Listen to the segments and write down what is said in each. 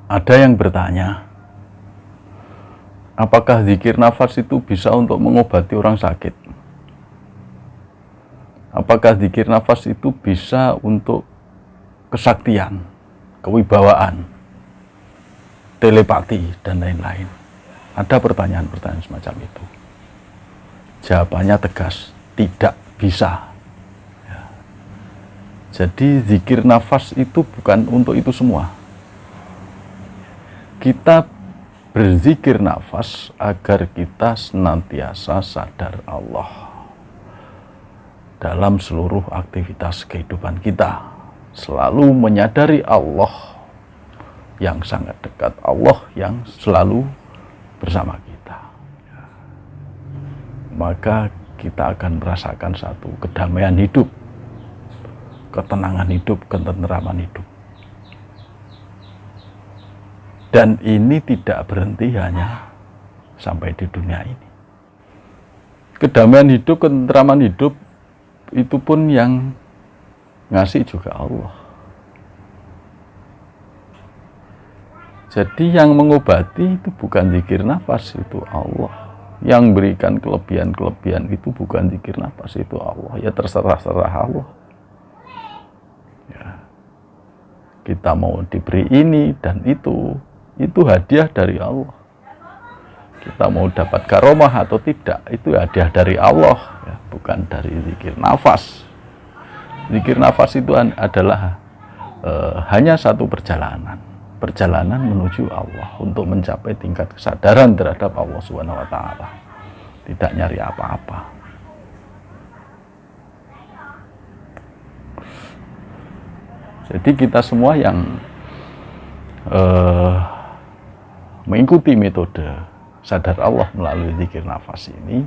Ada yang bertanya, apakah zikir nafas itu bisa untuk mengobati orang sakit? Apakah zikir nafas itu bisa untuk kesaktian, kewibawaan, telepati, dan lain-lain? Ada pertanyaan-pertanyaan semacam itu. Jawabannya tegas, tidak bisa. Ya. Jadi zikir nafas itu bukan untuk itu semua. Kita berzikir nafas agar kita senantiasa sadar Allah dalam seluruh aktivitas kehidupan kita, selalu menyadari Allah yang sangat dekat, Allah yang selalu bersama kita. Maka kita akan merasakan satu kedamaian hidup, ketenangan hidup, ketenteraman hidup. Dan ini tidak berhenti hanya sampai di dunia ini. Kedamaian hidup, ketenteraman hidup, itu pun yang ngasih juga Allah. Jadi yang mengobati itu bukan zikir nafas, itu Allah. Yang berikan kelebihan-kelebihan itu bukan zikir nafas, itu Allah. Ya terserah-serah Allah. Ya. Kita mau diberi ini dan itu hadiah dari Allah. Kita mau dapat karomah atau tidak, itu hadiah dari Allah, ya, bukan dari zikir nafas. Zikir nafas itu adalah hanya satu perjalanan menuju Allah untuk mencapai tingkat kesadaran terhadap Allah Subhanahu wa Ta'ala. Tidak nyari apa-apa. Jadi kita semua yang mengikuti metode sadar Allah melalui zikir nafas ini,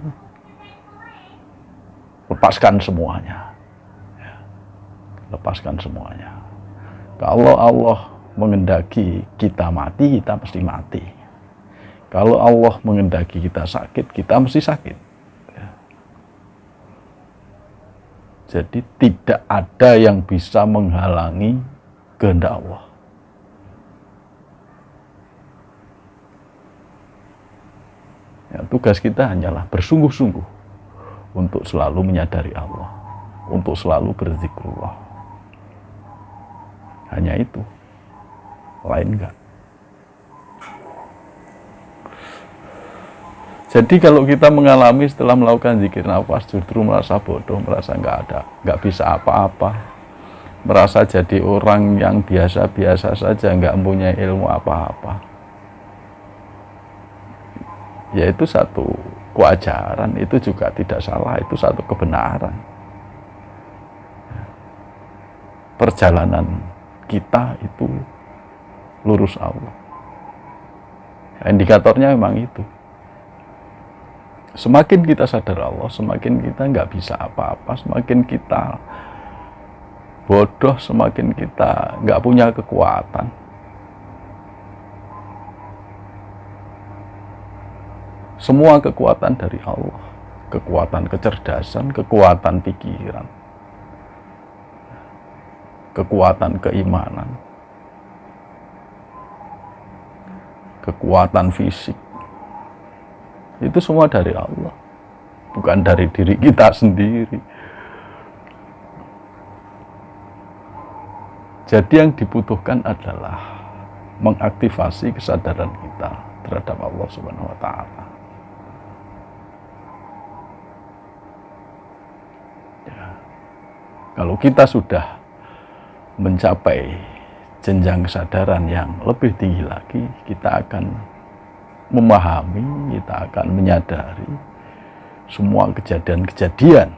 lepaskan semuanya. Ya, lepaskan semuanya. Kalau Allah mengendaki kita mati, kita mesti mati. Kalau Allah mengendaki kita sakit, kita mesti sakit. Ya. Jadi tidak ada yang bisa menghalangi kehendak Allah. Ya, tugas kita hanyalah bersungguh-sungguh untuk selalu menyadari Allah, untuk selalu berzikrullah. Hanya itu, lain enggak. Jadi kalau kita mengalami setelah melakukan zikir nafas justru merasa bodoh, merasa nggak bisa apa-apa, merasa jadi orang yang biasa-biasa saja, nggak punya ilmu apa-apa, yaitu satu kewajaran, itu juga tidak salah, itu satu kebenaran. Perjalanan kita itu lurus Allah. Indikatornya memang itu. Semakin kita sadar Allah, semakin kita nggak bisa apa-apa, semakin kita bodoh, semakin kita nggak punya kekuatan. Semua kekuatan dari Allah, kekuatan kecerdasan, kekuatan pikiran, kekuatan keimanan, kekuatan fisik, itu semua dari Allah, bukan dari diri kita sendiri. Jadi yang dibutuhkan adalah mengaktifasi kesadaran kita terhadap Allah Subhanahu wa Ta'ala. Kalau kita sudah mencapai jenjang kesadaran yang lebih tinggi lagi, kita akan memahami, kita akan menyadari semua kejadian-kejadian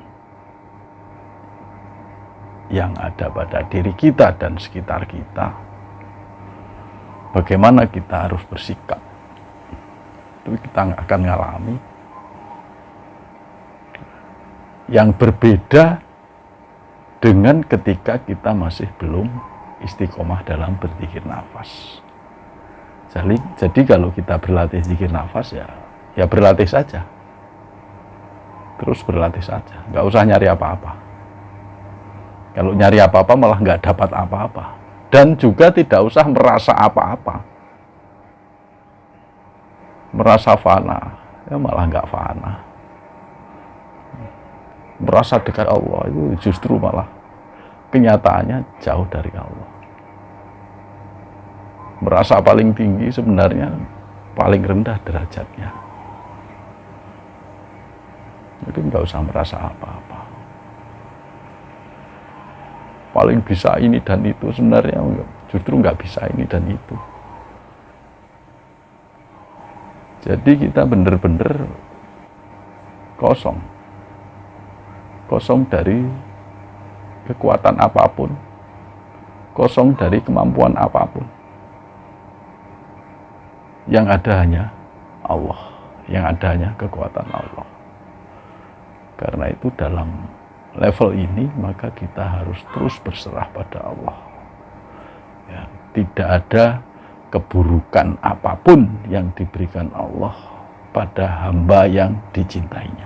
yang ada pada diri kita dan sekitar kita. Bagaimana kita harus bersikap, itu kita akan mengalami yang berbeda dengan ketika kita masih belum istiqomah dalam berzikir nafas. Jadi kalau kita berlatih zikir nafas, ya berlatih saja. Terus berlatih saja, nggak usah nyari apa-apa. Kalau nyari apa-apa malah nggak dapat apa-apa. Dan juga tidak usah merasa apa-apa. merasa fana, ya malah nggak fana. Merasa dekat Allah itu justru malah kenyataannya jauh dari Allah. Merasa paling tinggi sebenarnya paling rendah derajatnya. Jadi nggak usah merasa apa-apa. Paling bisa ini dan itu, sebenarnya justru nggak bisa ini dan itu. Jadi kita benar-benar kosong. Kosong dari kekuatan apapun. Kosong dari kemampuan apapun. Yang ada hanya Allah. Yang ada hanya kekuatan Allah. Karena itu dalam level ini maka kita harus terus berserah pada Allah. Ya, tidak ada keburukan apapun yang diberikan Allah pada hamba yang dicintainya.